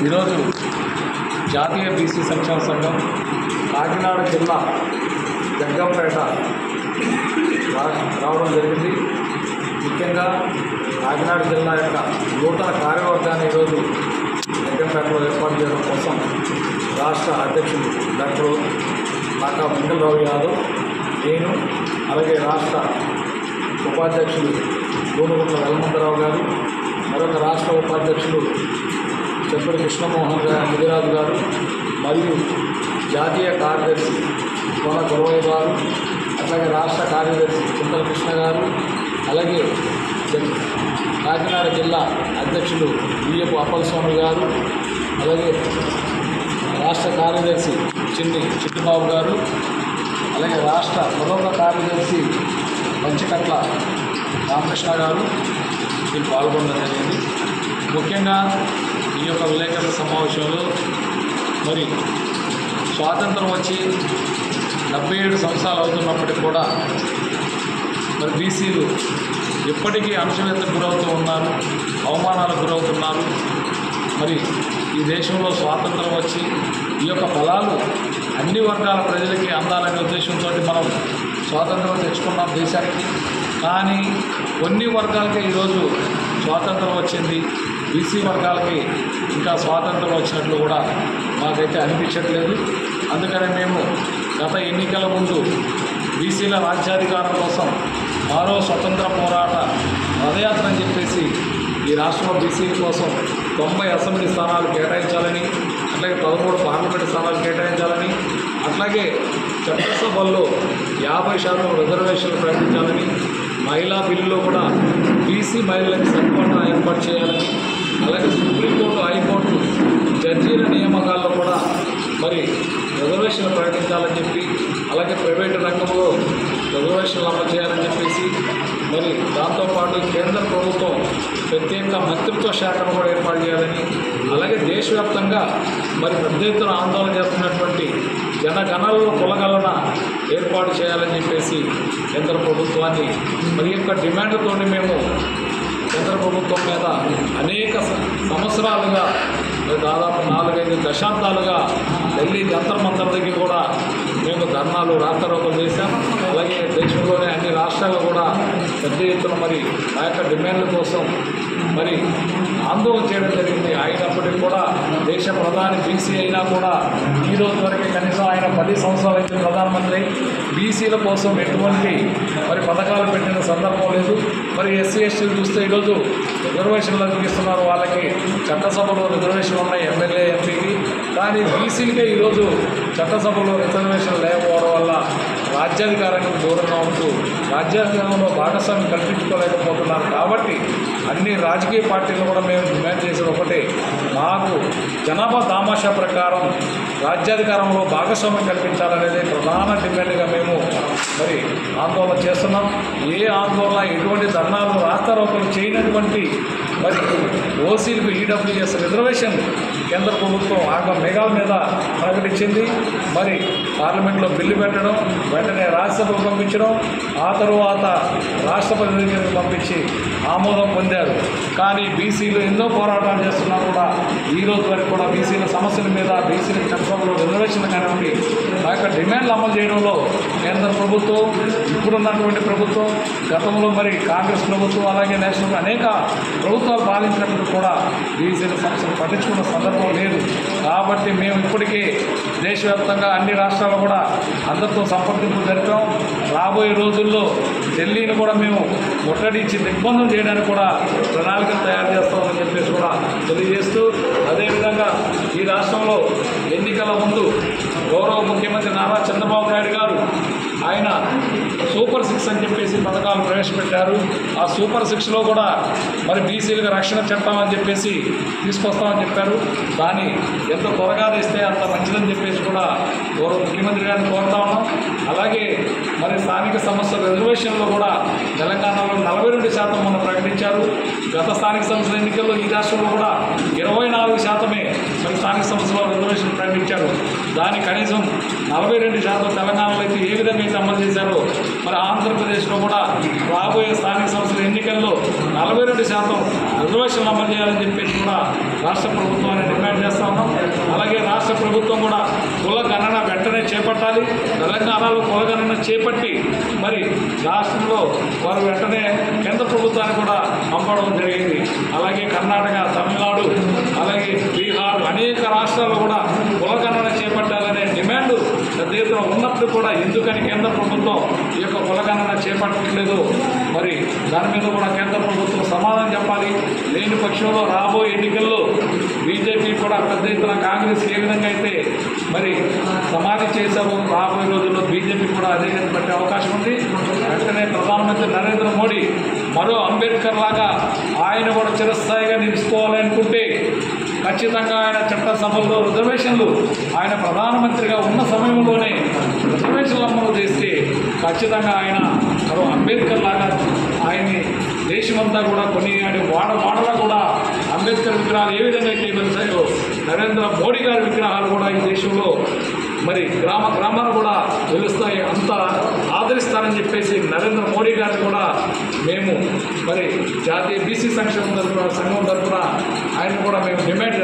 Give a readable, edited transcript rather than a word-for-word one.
ఈరోజు జాతీయ బీసీ సంక్షేమ సంఘం కాకినాడ జిల్లా జగ్గంపేట రావడం జరిగింది. ముఖ్యంగా కాకినాడ జిల్లా యొక్క నూతన కార్యవర్గాన్ని ఈరోజు జగ్గంపేటలో ఏర్పాటు చేయడం కోసం రాష్ట్ర అధ్యక్షుడు డాక్టర్ కాకా వెంకటరావు యాదవ్, నేను అలాగే రాష్ట్ర ఉపాధ్యక్షులు గోనుగుంట్ల వెల్మంతరావు గారు, మరొక రాష్ట్ర ఉపాధ్యక్షులు చెప్పుడి కృష్ణమోహన్ ముదిరాజు గారు, మరియు జాతీయ కార్యదర్శి కోన గురవయ్య గారు, అట్లాగే రాష్ట్ర కార్యదర్శి చింతల కృష్ణ గారు, అలాగే కాకినాడ జిల్లా అధ్యక్షులు బియ్యపు అప్పలస్వామి గారు, అలాగే రాష్ట్ర కార్యదర్శి చిట్టిబాబు గారు, అలాగే రాష్ట్ర మరొక కార్యదర్శి పంచకట్ల రామకృష్ణ గారు దీనికి పాల్గొనడం జరిగింది. ముఖ్యంగా ఈ యొక్క విలేకరుల సమావేశంలో మరి స్వాతంత్రం వచ్చి 77 సంవత్సరాలు అవుతున్నప్పటికీ కూడా మరి బీసీలు ఇప్పటికీ అణచివేతకు గురవుతూ ఉన్నారు, అవమానాలకు గురవుతున్నారు. మరి ఈ దేశంలో స్వాతంత్రం వచ్చి ఈ యొక్క ఫలాలు అన్ని వర్గాల ప్రజలకి అందాలనే ఉద్దేశంతో మనం స్వాతంత్రం తెచ్చుకున్నాం దేశానికి. కానీ కొన్ని వర్గాలకే ఈరోజు స్వాతంత్రం వచ్చింది, బీసీ వర్గాలకి ఇంకా స్వాతంత్రం వచ్చినట్లు కూడా మాకైతే అనిపించట్లేదు. అందుకనే మేము గత ఎన్నికల ముందు బీసీల రాజ్యాధికారం కోసం మరో స్వతంత్ర పోరాట పదయాత్ర అని చెప్పేసి ఈ రాష్ట్రంలో బీసీల కోసం 90 అసెంబ్లీ స్థానాలు కేటాయించాలని, అట్లాగే 13 పార్లమెంటు స్థానాలు కేటాయించాలని, అట్లాగే చట్టసభల్లో 50% రిజర్వేషన్లు ప్రకటించాలని, మహిళా బిల్లులో కూడా బీసీ మహిళలకు సరిపడా ఏర్పాటు చేయాలని, అలాగే సుప్రీంకోర్టు హైకోర్టు జడ్జీల నియామకాల్లో కూడా మరి రిజర్వేషన్లు ప్రకటించాలని చెప్పి, అలాగే ప్రైవేటు రంగంలో రిజర్వేషన్లు అమలు చేయాలని చెప్పేసి, మరి దాంతోపాటు కేంద్ర ప్రభుత్వం ప్రత్యేక మంత్రిత్వ శాఖను కూడా ఏర్పాటు చేయాలని, అలాగే దేశవ్యాప్తంగా మరి పెద్ద ఎత్తున ఆందోళన చేస్తున్నటువంటి జనగణనలో కులగణన ఏర్పాటు చేయాలని చెప్పేసి కేంద్ర ప్రభుత్వాన్ని మరి యొక్క డిమాండ్లతో మేము కేంద్ర ప్రభుత్వం మీద అనేక సంవత్సరాలుగా దాదాపు 4-5 దశాబ్దాలుగా ఢిల్లీ జంతర్ మంతర్ దగ్గర కూడా మేము ధర్నాలు రాస్తారోకలు చేశాం. అలాగే దేశంలోనే అన్ని రాష్ట్రాల్లో కూడా పెద్ద ఎత్తున మరి ఆ యొక్క డిమాండ్ల కోసం మరి ఆందోళన చేయడం జరిగింది. అయినప్పటికీ కూడా దేశ ప్రధాని బీసీ అయినా కూడా ఈరోజు వరకు కనీసం ఆయన 10 సంవత్సరాలు అయితే ప్రధానమంత్రి బీసీల కోసం ఎటువంటి మరి పథకాలు పెట్టిన సందర్భం లేదు. మరి ఎస్సీ ఎస్టీలు చూస్తే ఈరోజు రిజర్వేషన్లు అందిస్తున్నారు, వాళ్ళకి చట్టసభలో రిజర్వేషన్లు ఉన్నాయి ఎమ్మెల్యే ఎంపీకి. కానీ బీసీలకే ఈరోజు చట్టసభలో రిజర్వేషన్ లేకపోవడం వల్ల రాజ్యాధికారానికి దూరంగా ఉంటూ రాజ్యాంగంలో భాగస్వామ్యం కల్పించుకోలేకపోతున్నారు. కాబట్టి అన్ని రాజకీయ పార్టీలు కూడా మేము డిమాండ్ చేసేది ఒకటే, మాకు జనాభా దామాషా ప్రకారం రాజ్యాధికారంలో భాగస్వామ్యం కల్పించాలనేది ప్రధాన డిమాండ్గా మేము మరి ఆందోళన చేస్తున్నాం. ఏ ఆందోళన ఎటువంటి ధర్నాలు రాస్తారోకలు చేయనటువంటి మరి ఓసీలకు ఈడబ్ల్యూఎస్ రిజర్వేషన్ కేంద్ర ప్రభుత్వం మేఘాల మీద ప్రకటించింది. మరి పార్లమెంట్లో బిల్లు పెట్టడం, వెంటనే రాజ్యసభకు పంపించడం, ఆ తరువాత రాష్ట్రపతి దగ్గరికి పంపించి ఆమోదం పొందారు. కానీ బీసీలు ఎన్నో పోరాటాలు చేస్తున్నా కూడా ఈరోజు వరకు కూడా బీసీల సమస్యల మీద బీసీల చట్టంలో రిజర్వేషన్లు కానివ్వండి ఆ యొక్క డిమాండ్లు అమలు చేయడంలో కేంద్ర ప్రభుత్వం, ఇప్పుడున్నటువంటి ప్రభుత్వం, గతంలో మరి కాంగ్రెస్ ప్రభుత్వం, అలాగే నేషనల్ అనేక ప్రభుత్వాలు పాలించినప్పుడు కూడా బీసీల సమస్యలు పట్టించుకున్న సందర్భం లేదు. కాబట్టి మేము ఇప్పటికే దేశవ్యాప్తంగా అన్ని రాష్ట్రాల్లో కూడా అందరితో సంప్రదింపులు జరిపాం. రాబోయే రోజుల్లో ఢిల్లీని కూడా మేము ముట్టడించి దిగ్బంధం చేయడానికి కూడా ప్రణాళికలు తయారు చేస్తామని చెప్పేసి కూడా తెలియజేస్తూ, అదేవిధంగా ఈ రాష్ట్రంలో ఎన్నికల ముందు గౌరవ ముఖ్యమంత్రి నారా చంద్రబాబు నాయుడు గారు ఆయన సూపర్ 6 అని చెప్పేసి పథకాలు ప్రవేశపెట్టారు. ఆ సూపర్ 6లో కూడా మరి బీసీలకు రక్షణ చట్టం అని చెప్పేసి తీసుకొస్తామని చెప్పారు. దాన్ని ఎంత త్వరగా తెస్తే అంత మంచిదని చెప్పేసి కూడా గౌరవ ముఖ్యమంత్రి గారిని కోరుతా ఉన్నాం. అలాగే మరి స్థానిక సంస్థల రిజర్వేషన్లో కూడా తెలంగాణలో 42% మొన్న ప్రకటించారు. గత స్థానిక సంస్థల ఎన్నికల్లో ఈ రాష్ట్రంలో కూడా 24% మరి స్థానిక సంస్థల రిజర్వేషన్ ప్రకటించారు. దాని కనీసం 42% తెలంగాణలో అయితే ఏ విధంగా అయితే అమలు చేశారో మరి ఆంధ్రప్రదేశ్లో కూడా రాబోయే స్థానిక సంస్థల ఎన్నికల్లో 42% రిజర్వేషన్లు అమలు చేయాలని చెప్పేసి కూడా రాష్ట్ర ప్రభుత్వాన్ని డిమాండ్ చేస్తారు. చేపట్టాలి. తెలంగాణలో కులగణన చేపట్టి మరి రాష్ట్రంలో వారు వెంటనే కేంద్ర ప్రభుత్వాన్ని కూడా పంపడం జరిగింది. అలాగే కర్ణాటక, తమిళనాడు, అలాగే బీహార్ అనేక రాష్ట్రాల్లో కూడా కులగణన చేపట్టాలనే డిమాండ్ పెద్ద ఎత్తున ఉన్నప్పుడు కూడా ఎందుకని కేంద్ర ప్రభుత్వం ఈ యొక్క కులగణన చేపట్టట్లేదు? మరి దాని మీద కూడా కేంద్ర ప్రభుత్వం సమాధానం చెప్పాలి. లేని పక్షంలో రాబోయే ఎన్నికల్లో బీజేపీ కూడా పెద్ద ఎత్తున కాంగ్రెస్ ఏ విధంగా అయితే మరి సమాధి చేశారో రాబోయే రోజుల్లో బీజేపీ కూడా అదే పట్టే అవకాశం ఉంది. వెంటనే ప్రధానమంత్రి నరేంద్ర మోడీ మరో అంబేద్కర్ లాగా ఆయన కూడా చిరస్థాయిగా నిలుచుకోవాలనుకుంటే ఖచ్చితంగా ఆయన చట్టసభల్లో రిజర్వేషన్లు ఆయన ప్రధానమంత్రిగా ఉన్న సమయంలోనే రిజర్వేషన్లు అమలు చేస్తే ఖచ్చితంగా ఆయన మరో అంబేద్కర్ లాగా ఆయన్ని దేశమంతా కూడా కొనియాడి వాడలా కూడా అంబేద్కర్ విగ్రహాలు ఏ విధంగా అయితే వెళ్తాయో నరేంద్ర మోడీ గారి విగ్రహాలు కూడా ఈ దేశంలో మరి గ్రామాలు కూడా వెలుస్తాయి, అంత ఆదరిస్తారని చెప్పేసి నరేంద్ర మోడీ గారిని కూడా మేము మరి జాతీయ బీసీ సంఘం తరఫున ఆయన కూడా మేము డిమాండ్